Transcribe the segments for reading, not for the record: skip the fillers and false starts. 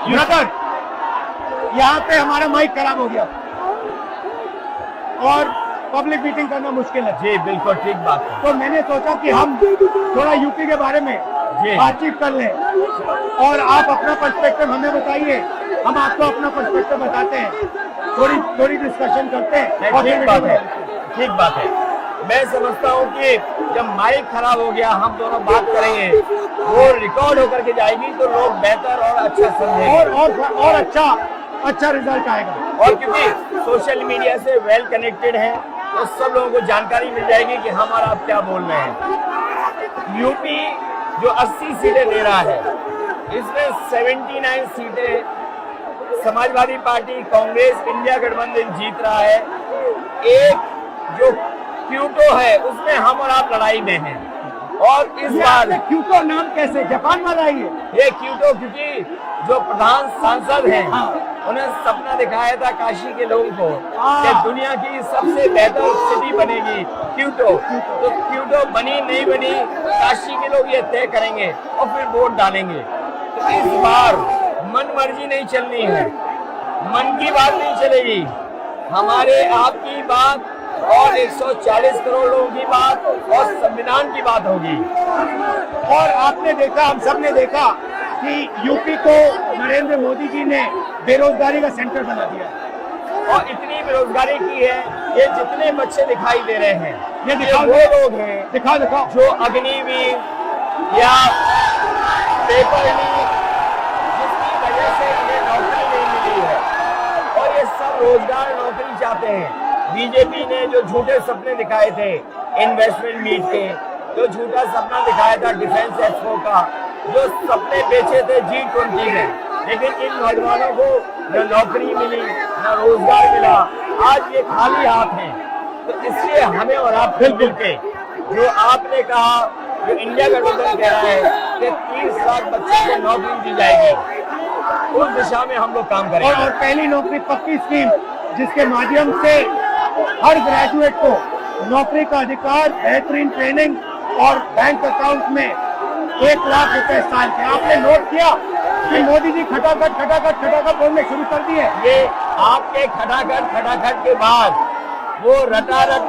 Brother, यहाँ पे हमारा माइक खराब हो गया और पब्लिक मीटिंग करना मुश्किल है। जी बिल्कुल ठीक बात है। तो मैंने सोचा कि हम थोड़ा यूपी के बारे में बातचीत कर लें और आप अपना पर्सपेक्टिव हमें बताइए, हम आपको अपना पर्सपेक्टिव बताते हैं, थोड़ी डिस्कशन करते हैं। और ठीक बात है, ठीक बात है। मैं समझता हूँ कि जब माइक खराब हो गया, हम दोनों बात करेंगे, वो रिकॉर्ड होकर के जाएगी तो लोग बेहतर और अच्छा समझेंगे और अच्छा रिजल्ट आएगा। और क्योंकि सोशल मीडिया से वेल कनेक्टेड है तो सब लोगों को जानकारी मिल जाएगी कि हम और आप क्या बोल रहे हैं। यूपी जो 80 सीटें दे रहा है, इसमें 79 सीटें समाजवादी पार्टी, कांग्रेस, इंडिया गठबंधन जीत रहा है। एक जो क्यूटो है उसमें हम और आप लड़ाई में हैं। और इस बार क्यूटो नाम कैसे जापान वाला ही है? ये क्यूटो क्योंकि जो प्रधान सांसद हैं, उन्हें सपना दिखाया था काशी के लोगों को कि दुनिया की सबसे बेहतर सिटी बनेगी क्यूटो। तो क्यूटो बनी नहीं बनी, काशी के लोग ये तय करेंगे और फिर वोट डालेंगे। तो इस बार मन मर्जी नहीं चलनी है, मन की बात नहीं चलेगी, हमारे आपकी बात और 140 करोड़ लोगों की बात और संविधान की बात होगी। और आपने देखा, हम सब ने देखा कि यूपी को नरेंद्र मोदी जी ने बेरोजगारी का सेंटर बना दिया और इतनी बेरोजगारी की है। ये जितने बच्चे दिखाई दे रहे हैं, ये वो लोग हैं दिखाओ जो अग्निवीर या पेपर लीक, जिसकी वजह से इन्हें नौकरी नहीं मिली है और ये सब रोजगार नौकरी चाहते हैं। बीजेपी ने जो झूठे सपने दिखाए थे इन्वेस्टमेंट मीट के, जो झूठा सपना दिखाया था डिफेंस एक्सपो का, जो सपने बेचे थे G20 में, लेकिन इन नौजवानों को न नौकरी मिली न रोजगार मिला, आज ये खाली हाथ हैं। तो इसलिए हमें और आप मिल के, जो आपने कहा, जो इंडिया गठबंधन कह रहा है कि 30 लाख बच्चों को नौकरी दी जाएगी, उस दिशा में हम लोग काम करेंगे। और पहली नौकरी पक्की स्कीम, जिसके माध्यम से हर ग्रेजुएट को नौकरी का अधिकार, बेहतरीन ट्रेनिंग और बैंक अकाउंट में 1 लाख रुपए साल के। आपने नोट किया कि मोदी जी खटाखट बोलने शुरू कर दिए। ये आपके खटाखट के बाद वो रटारट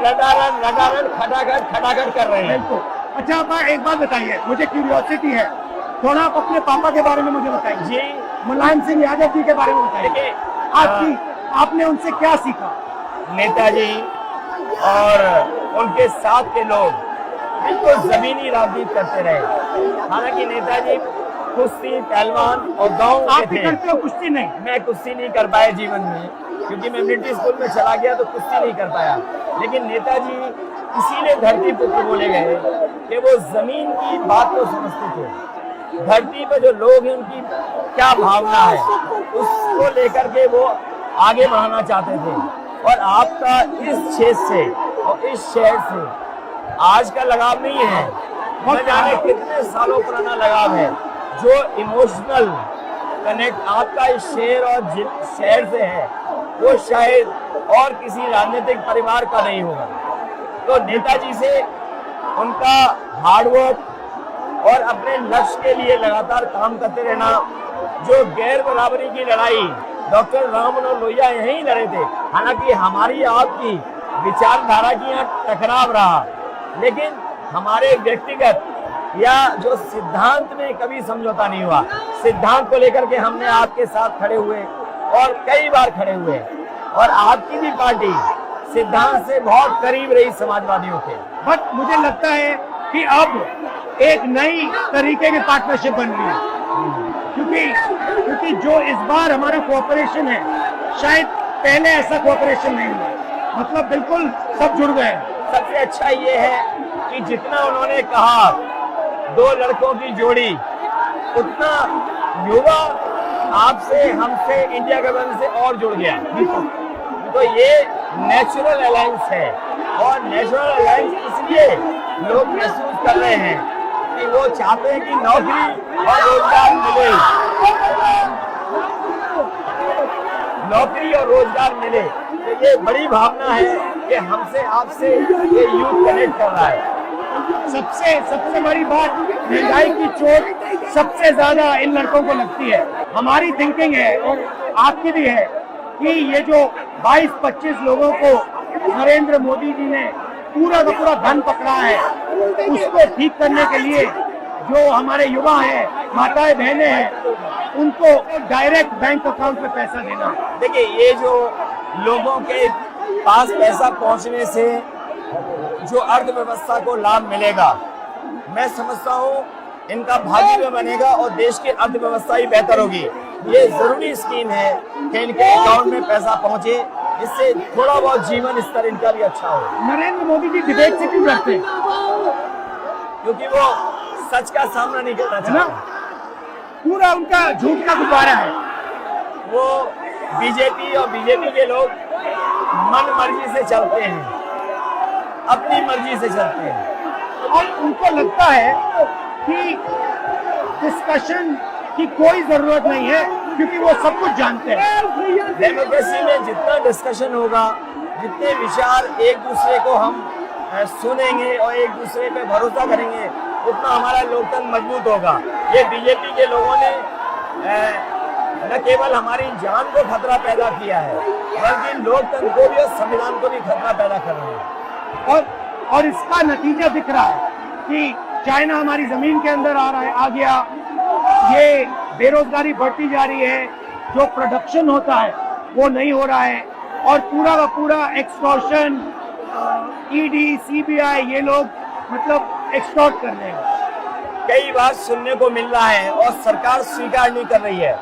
खटाखट कर रहे हैं। अच्छा, आप एक बात बताइए, मुझे क्यूरियोसिटी है, थोड़ा आप अपने पापा के बारे में मुझे बताइए जी। मुलायम सिंह यादव जी के बारे में बताइए। आपने उनसे क्या सीखा? नेताजी और उनके साथ के लोग बिल्कुल जमीनी राजनीति करते रहे। हालांकि नेताजी कुश्ती, पहलवान और गांव के थे। करते हो कुश्ती? नहीं, मैं कुश्ती नहीं कर पाया जीवन में, क्योंकि मैं मिलिट्री स्कूल में चला गया तो कुश्ती नहीं कर पाया। लेकिन नेताजी इसीलिए धरती पुत्र बोले गए कि वो जमीन की बात को समझते थे। धरती पर जो लोग हैं उनकी क्या भावना है, उसको लेकर के वो आगे बढ़ाना चाहते थे। और आपका इस क्षेत्र से और इस शहर से आज का लगाव नहीं है, न जाने कितने सालों पुराना लगाव है। जो इमोशनल कनेक्ट आपका इस शहर और शहर से है, वो शायद और किसी राजनीतिक परिवार का नहीं होगा। तो नेताजी से उनका हार्डवर्क और अपने लक्ष्य के लिए लगातार काम करते रहना, जो गैर बराबरी की लड़ाई डॉक्टर राम मनोहर लोहिया यहीं लड़े थे। हालांकि हमारी आपकी विचारधारा की यहाँ टकराव रहा, लेकिन हमारे व्यक्तिगत या जो सिद्धांत में कभी समझौता नहीं हुआ। सिद्धांत को लेकर के हमने आपके साथ खड़े हुए और कई बार खड़े हुए, और आपकी भी पार्टी सिद्धांत से बहुत करीब रही समाजवादियों के। बट मुझे लगता है कि अब एक नई तरीके की पार्टनरशिप बन रही है, क्योंकि जो इस बार हमारा कोऑपरेशन है, शायद पहले ऐसा कोऑपरेशन नहीं हुआ। मतलब बिल्कुल सब जुड़ गए। सबसे अच्छा ये है कि जितना उन्होंने कहा 2 लड़कों की जोड़ी, उतना युवा आपसे, हमसे, इंडिया गठबंधन से और जुड़ गया। तो ये नेचुरल अलायंस है, और नेचुरल अलायंस इसलिए लोग महसूस कर रहे हैं कि वो चाहते हैं कि नौकरी और रोजगार मिले, नौकरी और रोजगार मिले। तो ये बड़ी भावना है कि हमसे आपसे ये यूथ कनेक्ट कर रहा है। सबसे सबसे बड़ी बात, महंगाई की चोट सबसे ज्यादा इन लड़कों को लगती है। हमारी थिंकिंग है और आपकी भी है कि ये जो 22-25 लोगों को नरेंद्र मोदी जी ने पूरा का पूरा धन पकड़ा है, उसको ठीक करने के लिए जो हमारे युवा हैं, माताएं बहनें हैं, उनको डायरेक्ट बैंक अकाउंट में पैसा देना। देखिए, ये जो लोगों के पास पैसा पहुंचने से जो अर्थव्यवस्था को लाभ मिलेगा, मैं समझता हूँ इनका भाग्य भी बनेगा और देश की अर्थव्यवस्था ही बेहतर होगी। ये जरूरी स्कीम है कि इनके अकाउंट में पैसा पहुंचे, जिससे थोड़ा बहुत जीवन स्तर इनका भी अच्छा हो। नरेंद्र मोदी जी डिबेट से क्यों डरते हैं? क्योंकि वो सच का सामना नहीं करना चाहते। पूरा उनका झूठ का गुब्बारा है। वो बीजेपी और बीजेपी के लोग मन मर्जी से चलते हैं, अपनी मर्जी से चलते हैं, और उनको लगता है कि डिस्कशन की कोई जरूरत नहीं है, क्योंकि वो सब कुछ जानते हैं। डेमोक्रेसी में जितना डिस्कशन होगा, जितने विचार एक दूसरे को हम सुनेंगे और एक दूसरे पे भरोसा करेंगे, उतना हमारा लोकतंत्र मजबूत होगा। ये बीजेपी के लोगों ने न केवल हमारी जान को खतरा पैदा किया है, बल्कि लोकतंत्र को भी और संविधान को भी खतरा पैदा कर रहे हैं। और इसका नतीजा दिख रहा है कि चाइना हमारी जमीन के अंदर आ रहा है, आ गया। ये बेरोजगारी बढ़ती जा रही है, जो प्रोडक्शन होता है वो नहीं हो रहा है, और पूरा का पूरा एक्सटॉर्शन, ईडी, सीबीआई, ये लोग मतलब एक्सटॉर्ट कर रहे हैं। कई बार सुनने को मिल रहा है और सरकार स्वीकार नहीं कर रही है,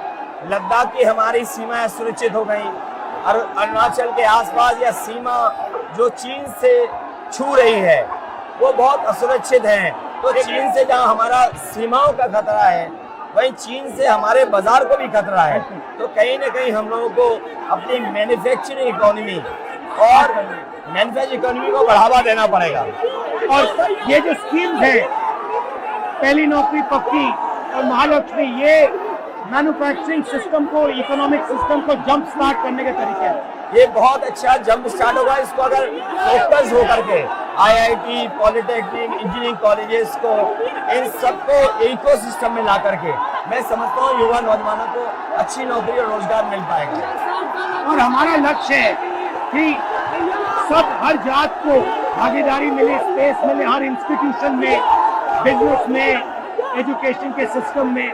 लद्दाख की हमारी सीमाएं सुरक्षित हो गई, और अरुणाचल के आसपास या सीमा जो चीन से छू रही है वो बहुत असुरक्षित है। तो चीन से जहां हमारा सीमाओं का खतरा है, वहीं चीन से हमारे बाजार को भी खतरा है। तो कहीं ना कहीं हम लोगों को अपनी मैन्युफैक्चरिंग इकोनॉमी और मैन्युफैक्चरिंग इकोनॉमी को बढ़ावा देना पड़ेगा। और ये जो स्कीम्स है, पहली नौकरी पक्की और महालक्ष्मी, ये मैन्युफैक्चरिंग सिस्टम को, इकोनॉमिक सिस्टम को जंप स्टार्ट करने के तरीके हैं। ये बहुत अच्छा जंप स्टार्ट होगा। इसको अगर फोकस होकर के आईआईटी, पॉलिटेक्निक, इंजीनियरिंग कॉलेजेस को, इन सबको इकोसिस्टम में ला करके, मैं समझता हूँ युवा नौजवानों को अच्छी नौकरी और रोजगार मिल पाएगा। और हमारा लक्ष्य है कि सब, हर जात को भागीदारी मिले, स्पेस मिले, हर इंस्टीट्यूशन में, बिजनेस में, एजुकेशन के सिस्टम में।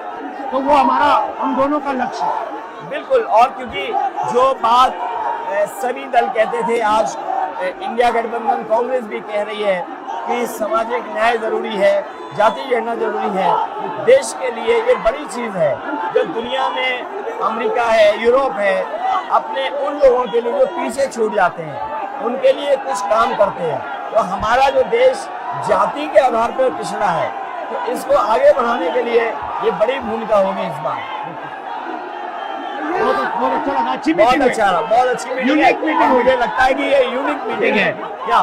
तो वो हमारा, हम दोनों का लक्ष्य है। बिल्कुल। और क्योंकि जो बात सभी दल कहते थे, आज इंडिया गठबंधन कांग्रेस भी कह रही है कि सामाजिक न्याय जरूरी है, जाति गणना जरूरी है। देश के लिए ये बड़ी चीज है। जो दुनिया में अमेरिका है, यूरोप है, अपने उन लोगों के लिए जो पीछे छूट जाते हैं, उनके लिए कुछ काम करते हैं। तो हमारा जो देश जाति के आधार पर पिछड़ा है, तो इसको आगे बढ़ाने के लिए ये बड़ी भूमिका होगी इस बार। बहुत अच्छा लगा, अच्छी बहुत मीटिंग अच्छा रहा, बहुत अच्छी मीटिंग है। मुझे लगता है कि ये यूनिक मीटिंग है क्या?